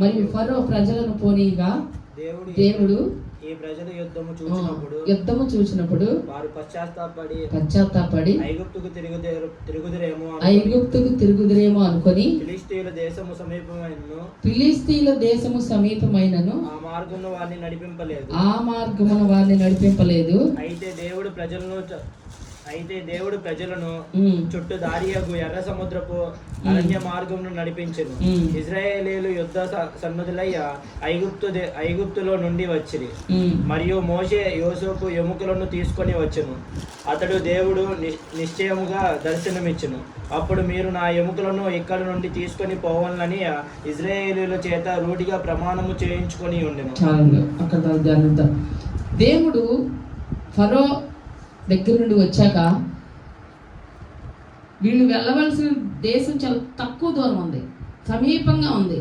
మరియు ఫరో ప్రజలను పోనీగా దేవుడు ఈ ప్రజలు యుద్ధము చూసినప్పుడు వారు పశ్చాత్తాపడి ఐగుప్తుకు తిరుగుదురేమో అనుకొని ఫిలిష్తీయుల దేశము సమీపమైనను ఆ మార్గమున వారిని నడిపింపలేదు. అయితే దేవుడు ప్రజలను చుట్టూ దారియగు ఎర్ర సముద్రపు అరణ్య మార్గమును నడిపించెను. ఇశ్రాయేలీయులు యుద్ధ సన్నద్ధులయ్య ఐగుప్తులో నుండి వచ్చిరి. మరియు మోషే యోసేపు ఎముకలను తీసుకొని వచ్చెను. అతడు దేవుడు నిశ్చయముగా దర్శనమిచ్చెను. అప్పుడు మీరు నా ఎముకలను ఇక్కడ నుండి తీసుకొని పోవాలని ఇశ్రాయేలీయుల చేత రూఢిగా ప్రమాణము చేయించుకొని ఉండెను. దేవుడు ఫరో దగ్గర నుండి వచ్చాక వీళ్ళు వెళ్ళవలసిన దేశం చాలా తక్కువ దూరం ఉంది, సమీపంగా ఉంది.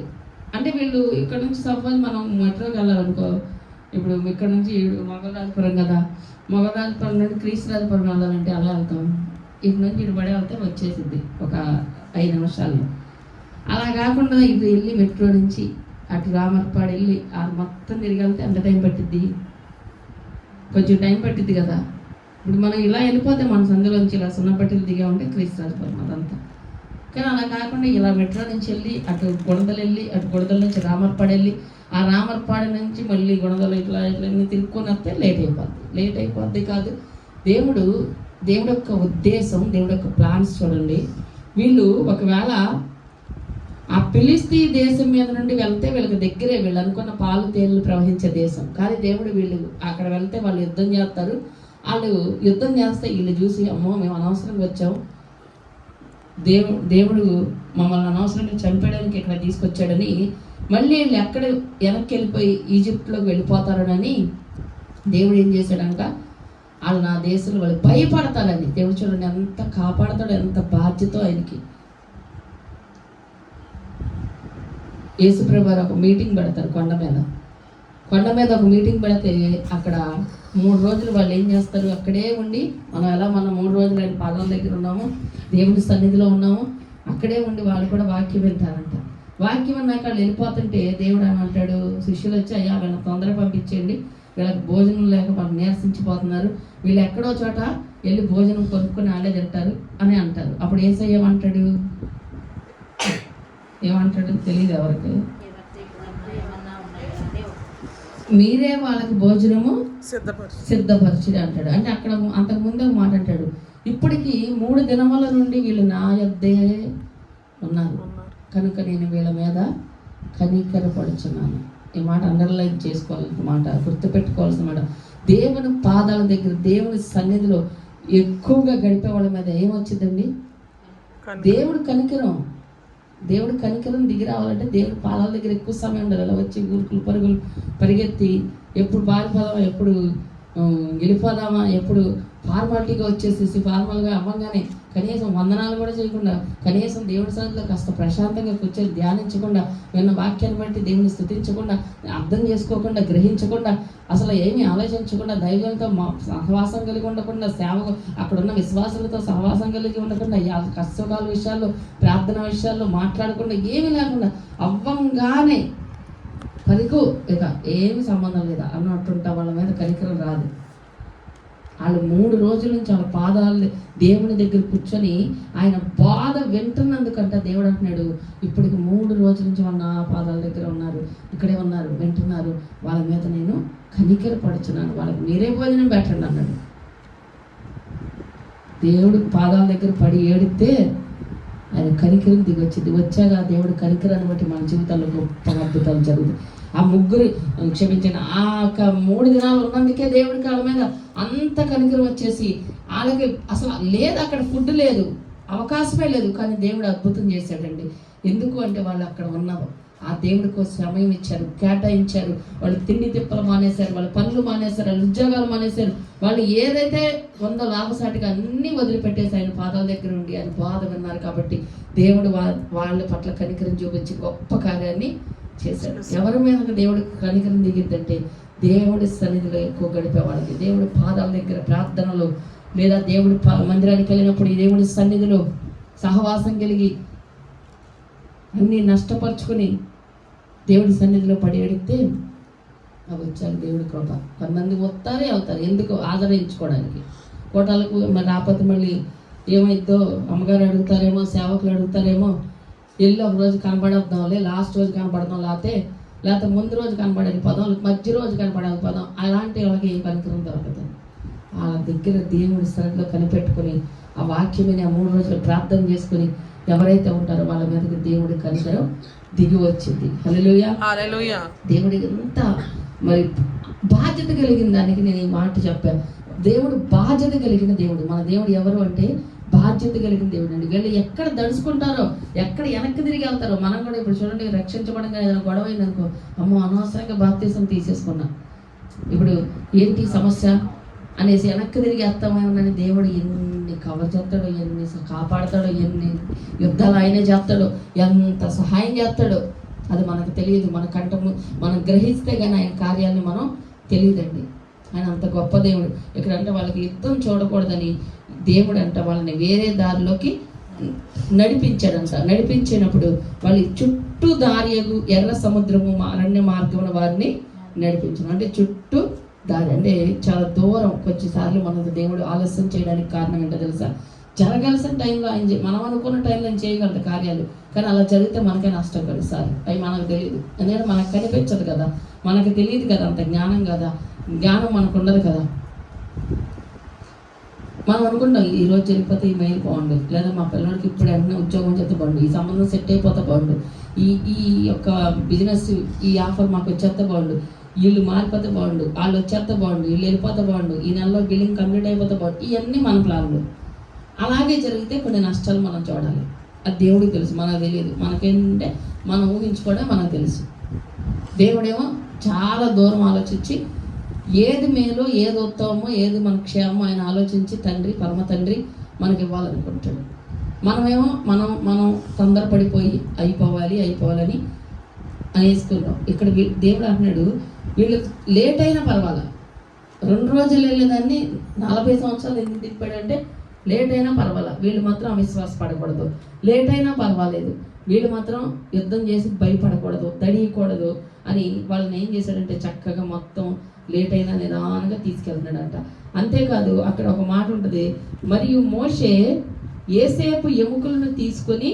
అంటే వీళ్ళు ఇక్కడ నుంచి సపోజ్ మనం మెట్రోకి వెళ్ళాలనుకో, ఇప్పుడు ఇక్కడ నుంచి మొగలరాజపురం కదా, మొగలరాజపురం నుండి క్రీస్తురాజపురం వెళ్ళాలంటే అలా వెళ్తాం. ఇటు నుంచి ఇటు పడే వెళ్తే వచ్చేసింది ఒక 5 నిమిషాల్లో. అలా కాకుండా ఇటు వెళ్ళి మెట్రో నుంచి అటు రామర్పాడు వెళ్ళి అది మొత్తం తిరిగి వెళ్తే ఎంత టైం పట్టిద్ది? కొంచెం టైం పట్టిద్ది కదా. ఇప్పుడు మనం ఇలా వెళ్ళిపోతే మన సందులోంచి ఇలా సున్నపట్టిలు దిగా ఉంటే క్రీస్తురాజపురం అదంతా. కానీ అలా కాకుండా ఇలా మెట్రో నుంచి వెళ్ళి అటు గుణదలు వెళ్ళి అటు గుణదల నుంచి రామర్పాడు వెళ్ళి ఆ రామర్పాడు నుంచి మళ్ళీ గుణదలు ఇట్లా తిరుక్కొని వస్తే లేట్ అయిపోద్ది కాదు. దేవుడు యొక్క ఉద్దేశం, దేవుడి యొక్క ప్లాన్స్ చూడండి. వీళ్ళు ఒకవేళ ఆ ఫిలిష్తీ దేశం మీద నుండి వెళ్తే వీళ్ళకి దగ్గరే, వీళ్ళు అనుకున్న పాలు తేనెలు ప్రవహించే దేశం. కానీ దేవుడు వీళ్ళు అక్కడ వెళ్తే వాళ్ళు యుద్ధం చేస్తారు. వాళ్ళు యుద్ధం చేస్తే వీళ్ళు చూసి అమ్మో మేము అనవసరంగా వచ్చాము, దేవుడు మమ్మల్ని అనవసరంగా చంపేయడానికి ఇక్కడ తీసుకొచ్చాడని మళ్ళీ వీళ్ళు ఎక్కడ వెనక్కి వెళ్ళిపోయి ఈజిప్ట్లోకి వెళ్ళిపోతారని దేవుడు ఏం చేశాడంట, వాళ్ళు నా దేశంలో వాళ్ళు భయపడతారని. దేవుడు చూడండి ఎంత కాపాడతాడు, ఎంత బాధ్యత ఆయనకి. యేసుప్రభు ఒక మీటింగ్ పెడతారు కొండ మీద ఒక మీటింగ్ పెడితే అక్కడ 3 రోజులు వాళ్ళు ఏం చేస్తారు, అక్కడే ఉండి మనం 3 రోజులు ఆయన పాదాల దగ్గర ఉన్నాము, దేవుడి సన్నిధిలో ఉన్నాము, అక్కడే ఉండి వాళ్ళు కూడా వాక్యం వింటారంట. వాక్యం అన్నాక వాళ్ళు వెళ్ళిపోతుంటే దేవుడు ఏమంటాడు, శిష్యులు వచ్చి అయ్యా వీళ్ళని తొందరగా పంపించేయండి, వీళ్ళకి భోజనం లేక వాళ్ళు నీరసించిపోతున్నారు, వీళ్ళు ఎక్కడో చోట వెళ్ళి భోజనం కొనుక్కొని వాళ్ళే తింటారు అని అంటారు. అప్పుడు యేసయ్య ఏమంటాడు తెలియదు ఎవరికి, మీరే వాళ్ళకి భోజనము సిద్ధపరిచిరి అంటాడు. అంటే అక్కడ అంతకుముందు ఒక మాట అంటాడు, ఇప్పటికి 3 దినముల నుండి వీళ్ళు నా యొద్దే ఉన్నారు కనుక నేను వీళ్ళ మీద కనికరపడుచున్నాను. ఈ మాట అండర్లైన్ చేసుకోవాల్సిన మాట, గుర్తుపెట్టుకోవాల్సిన మాట. దేవుని పాదాల దగ్గర, దేవుని సన్నిధిలో ఎక్కువగా గడిపే వాళ్ళ మీద ఏమొచ్చిందండి? దేవుడు కనికరం దిగి రావాలంటే దేవుడి పాదాల దగ్గర ఎక్కువ సమయం ఉండాలి. అలా వచ్చి గురుకులు పరుగులు పరిగెత్తి ఎప్పుడు పారిపోదామా, ఎప్పుడు వెళ్ళిపోదామా, ఎప్పుడు ఫార్మాలిటీగా వచ్చేసేసి ఫార్మల్గా అవ్వగానే కనీసం వందనాలు కూడా చేయకుండా, కనీసం దేవుడి సన్నిధిలో కాస్త ప్రశాంతంగా కూర్చొని ధ్యానించకుండా, విన్న వాక్యాన్ని బట్టి దేవుని స్తుతించకుండా, అర్థం చేసుకోకుండా, గ్రహించకుండా, అసలు ఏమీ ఆలోచించకుండా, దైవంతో సహవాసం కలిగి ఉండకుండా, సేవకు అక్కడున్న విశ్వాసులతో సహవాసం కలిగి ఉండకుండా, కష్టకాల విషయాల్లో ప్రార్థన విషయాల్లో మాట్లాడకుండా, ఏమీ లేకుండా అవ్వంగానే పలికు ఇక ఏమి సంబంధం లేదా అన్నట్టుంటా వాళ్ళ మీద కనికరం రాదు. వాళ్ళు 3 రోజుల నుంచి వాళ్ళ పాదాలు దేవుని దగ్గర కూర్చొని ఆయన బాధ వింటున్నందుకంట దేవుడు అంటున్నాడు, ఇప్పటికి 3 రోజుల నుంచి వాళ్ళ నా పాదాల దగ్గర ఉన్నారు, ఇక్కడే ఉన్నారు, వింటున్నారు, వాళ్ళ మీద నేను కనికరపడుచున్నాను, వాళ్ళకి మీరే భోజనం పెట్టండి అన్నాడు. దేవుడు పాదాల దగ్గర పడి ఏడితే ఆయన కనికరం దిగొచ్చింది. వచ్చాక దేవుడు కనికరాన్ని బట్టి మన జీవితాల్లో గొప్ప అద్భుతాలు జరుగుతాయి. ఆ ముగ్గురు క్షమించిన ఆ 3 దినాలు ఉన్నందుకే దేవుడికి వాళ్ళ మీద అంత కనికరం వచ్చేసి వాళ్ళకి అసలు లేదు, అక్కడ ఫుడ్ లేదు, అవకాశమే లేదు, కానీ దేవుడు అద్భుతం చేశాడండి. ఎందుకు అంటే వాళ్ళు అక్కడ ఉన్నారు, ఆ దేవుడి కోసం సమయం ఇచ్చారు, కేటాయించారు. వాళ్ళు తిండి తిప్పలు మానేశారు, వాళ్ళ పనులు మానేశారు, వాళ్ళ ఉద్యోగాలు మానేశారు. వాళ్ళు ఏదైతే ఉందో లాభసాటిగా అన్నీ వదిలిపెట్టేసి ఆయన పాదాల దగ్గర ఉండి ఆయన బాధ విన్నారు. కాబట్టి దేవుడు వాళ్ళ పట్ల కనికరం చూపించి గొప్ప కార్యాన్ని చేశాడు. ఎవరి మీద దేవుడికి కనికరం దిగిద్దంటే దేవుడి సన్నిధిలో ఎక్కువ గడిపే వాళ్ళకి, దేవుడి పాదాల దగ్గర ప్రార్థనలో, లేదా దేవుడి మందిరానికి వెళ్ళినప్పుడు ఈ దేవుడి సన్నిధిలో సహవాసం కలిగి అన్నీ నష్టపరుచుకుని దేవుడి సన్నిధిలో పడి అడిగితే అవి వచ్చారు. దేవుడి కృప. కొంతమంది వస్తారే వెళ్తారు, ఎందుకు ఆదరించుకోవడానికి. కోటాలకు మరి రాకపోతే మళ్ళీ ఏమైద్దో, అమ్మగారు అడుగుతారేమో, సేవకులు అడుగుతారేమో, వెళ్ళి ఒక రోజు కనపడేద్దాంలే, లాస్ట్ రోజు కనపడదాం, లేకపోతే ముందు రోజు కనపడని పదం, మధ్య రోజు కనపడని పదం, అలాంటి వాళ్ళకి ఏం కనికరం దొరకదు. ఆ దగ్గర దేవుడి సన్నిధిలో కనిపెట్టుకుని ఆ వాక్యమని ఆ 3 రోజులు ప్రార్థన చేసుకుని ఎవరైతే ఉంటారో వాళ్ళ మీదకి దేవుడి కనికరం దిగి వచ్చింది. హల్లెలూయా. దేవుడి ఎంత మరి బాధ్యత కలిగిన దానికి నేను ఈ మాట చెప్పాను. దేవుడు బాధ్యత కలిగిన దేవుడు. మన దేవుడు ఎవరు అంటే బాధ్యత కలిగిన దేవుడు అండి. వీళ్ళు ఎక్కడ దడుచుకుంటారో, ఎక్కడ వెనక్కి తిరిగి వెళ్తారో. మనం కూడా ఇప్పుడు చూడండి, రక్షించబడంగా ఏదైనా గొడవ అయిందనుకో, అమ్మో అనవసరంగా బాప్తిసం తీసేసుకున్నా, ఇప్పుడు ఏంటి సమస్య అనేసి వెనక్కి తిరిగి వేస్తామని దేవుడు ఎన్ని కవర్ చేస్తాడో, ఎన్ని కాపాడతాడో, ఎన్ని యుద్ధాలు ఆయనే చేస్తాడో, ఎంత సహాయం చేస్తాడో అది మనకు తెలియదు. మన కంఠము మనం గ్రహిస్తే కానీ ఆయన కార్యాలను మనం తెలియదండి. ఆయన అంత గొప్ప దేవుడు. ఇక్కడ అంటే వాళ్ళకి యుద్ధం చూడకూడదని దేవుడు అంట వాళ్ళని వేరే దారిలోకి నడిపించాడంట. నడిపించినప్పుడు వాళ్ళు చుట్టూ దారియగు ఎర్ర సముద్రము అరణ్య మార్గమున వారిని నడిపించడం. అంటే చుట్టూ దారి అంటే చాలా దూరం. కొన్నిసార్లు మనకు దేవుడు ఆలస్యం చేయడానికి కారణం ఏంటో తెలుసా? జరగాల్సిన టైంలో ఆయన మనం అనుకున్న టైంలో ఆయన చేయగలరు కార్యాలు, కానీ అలా జరిగితే మనకే నష్టం కలుస్తారు. అవి మనకు తెలియదు, ఎందుకంటే మనకు కనిపించదు కదా, మనకు తెలియదు కదా, అంత జ్ఞానం కదా, జ్ఞానం మనకు ఉండదు కదా. మనం అనుకుంటాం ఈరోజు జరిగిపోతే ఈ మెయిల్ బాగుండు, లేదా మా పిల్లడికి ఇప్పుడు వెంటనే ఉద్యోగం చేస్తే బాగుండు, ఈ సంబంధం సెట్ అయిపోతే బాగుండు, ఈ యొక్క బిజినెస్ ఈ ఆఫర్ మాకు వచ్చేస్తే బాగుండు, వీళ్ళు మారిపోతే బాగుండు, వాళ్ళు వచ్చేస్తే బాగుండు, వీళ్ళు వెళ్ళిపోతే బాగుండు, ఈ నెలలో బిల్లింగ్ కంప్లీట్ అయిపోతే బాగుండు. ఇవన్నీ మన ప్లాన్లు. అలాగే జరిగితే కొన్ని నష్టాలు మనం చూడాలి. అది దేవుడికి తెలుసు, మనకు తెలియదు. మనకేంటంటే మనం ఊహించుకోవడం మనకు తెలుసు. దేవుడేమో చాలా దూరం ఆలోచించి ఏది మేలో, ఏది ఉత్తమమో, ఏది మన క్షేమమో ఆయన ఆలోచించి తండ్రి, పరమ తండ్రి మనకి ఇవ్వాలనుకుంటాడు. మనమేమో మనం తొందరపడిపోయి అయిపోవాలని అనేసుకున్నాం. ఇక్కడ దేవుడు అంటున్నాడు, వీళ్ళు లేట్ అయినా పర్వాలా, 2 రోజులు వెళ్ళేదాన్ని 40 సంవత్సరాలు ఎందుకు తిప్పాడంటే లేట్ అయినా పర్వాలా, వీళ్ళు మాత్రం అవిశ్వాసపడకూడదు. లేట్ అయినా పర్వాలేదు, వీళ్ళు మాత్రం యుద్ధం చేసి భయపడకూడదు, దడియకూడదు అని వాళ్ళని ఏం చేశాడంటే చక్కగా మొత్తం లేట్ అయినా నిదానంగా తీసుకెళ్తున్నాడంట. అంతేకాదు అక్కడ ఒక మాట ఉంటుంది, మరియు మోషే యోసేపు ఎముకలను తీసుకొని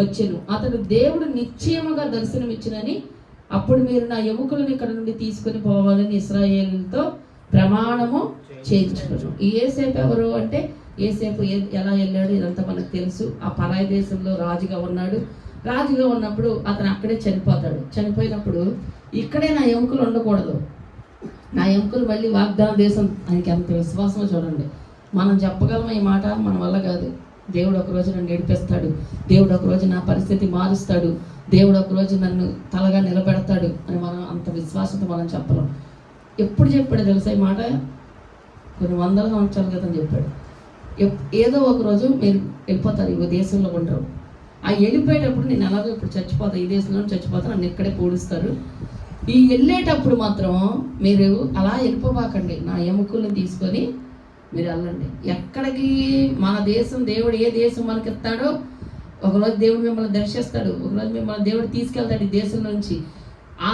వచ్చెను, అతడు దేవుడు నిశ్చయముగా దర్శనమిచ్చినని, అప్పుడు మీరు నా ఎముకలను ఇక్కడ నుండి తీసుకొని పోవాలని ఇశ్రాయేలుతో ప్రమాణము చేయించుకున్నాను. ఈ యోసేపు ఎవరు అంటే, యోసేపు ఎలా వెళ్ళాడు ఇదంతా మనకు తెలుసు. ఆ పరాయి దేశంలో రాజుగా ఉన్నాడు. రాజుగా ఉన్నప్పుడు అతను అక్కడే చనిపోతాడు. చనిపోయినప్పుడు ఇక్కడే నా ఎముకలు ఉండకూడదు, నా ఎముకలు మళ్ళీ వాగ్దాన దేశం. ఆయనకి ఎంత విశ్వాసమో చూడండి. మనం చెప్పగలం ఈ మాట, మన వల్ల కాదు. దేవుడు ఒకరోజు నన్ను ఏడిపిస్తాడు, దేవుడు ఒకరోజు నా పరిస్థితి మారుస్తాడు, దేవుడు ఒకరోజు నన్ను తలగా నిలబెడతాడు అని మనం అంత విశ్వాసంతో మనం చెప్పలేం. ఎప్పుడు చెప్పాడు తెలుసా ఈ మాట? కొన్ని 100 సంవత్సరాల క్రితం చెప్పాడు. ఏదో ఒకరోజు మీరు వెళ్ళిపోతారు, ఈ దేశంలో ఉండరు. ఆ వెళ్ళిపోయేటప్పుడు నేను ఎలాగో ఇప్పుడు చచ్చిపోతా, ఈ దేశంలో చచ్చిపోతా, నన్ను ఇక్కడే పూడుస్తారు. ఈ వెళ్ళేటప్పుడు మాత్రం మీరు అలా వెళ్ళిపోబాకండి, నా ఎముకలను తీసుకొని మీరు వెళ్ళండి. ఎక్కడికి? మన దేశం, దేవుడు ఏ దేశం మనకి ఇస్తాడో ఒకరోజు దేవుడు మిమ్మల్ని దర్శిస్తాడు, ఒకరోజు మిమ్మల్ని దేవుడు తీసుకెళ్తాడు ఈ దేశం నుంచి.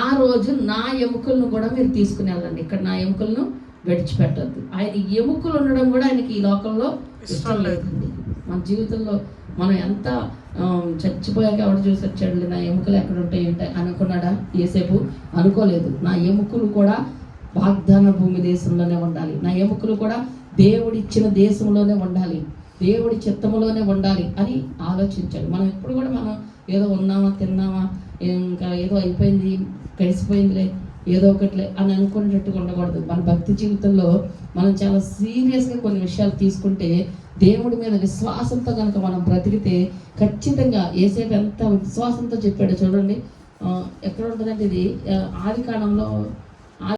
ఆ రోజు నా ఎముకలను కూడా మీరు తీసుకుని వెళ్ళండి. ఇక్కడ నా ఎముకలను విడిచిపెట్టద్దు. ఆయన ఎముకలు ఉండడం కూడా ఆయనకి ఈ లోకంలో ఇష్టం లేదండి. మన జీవితంలో మనం ఎంత చచ్చిపోయాక ఎవరు చూసి వచ్చాడు, నా ఎముకలు ఎక్కడ ఉంటాయి ఉంటాయి అనుకున్నాడా? యోసేపు అనుకోలేదు. నా ఎముకలు కూడా వాగ్దాన భూమి దేశంలోనే ఉండాలి, నా ఎముకలు కూడా దేవుడిచ్చిన దేశంలోనే ఉండాలి, దేవుడి చిత్తములోనే ఉండాలి అని ఆలోచించాడు. మనం ఎప్పుడు కూడా మనం ఏదో ఉన్నామా, తిన్నామా, ఇంకా ఏదో అయిపోయింది, గడిచిపోయిందిలే, ఏదో ఒకటిలే అని అనుకునేటట్టుగా ఉండకూడదు. మన భక్తి జీవితంలో మనం చాలా సీరియస్గా కొన్ని విషయాలు తీసుకుంటే, దేవుడి మీద విశ్వాసంతో కనుక మనం బ్రతికితే ఖచ్చితంగా యోసేపు ఎంత విశ్వాసంతో చెప్పాడో చూడండి. ఎక్కడ ఉంటుందంటే ఇది ఆదికాండంలో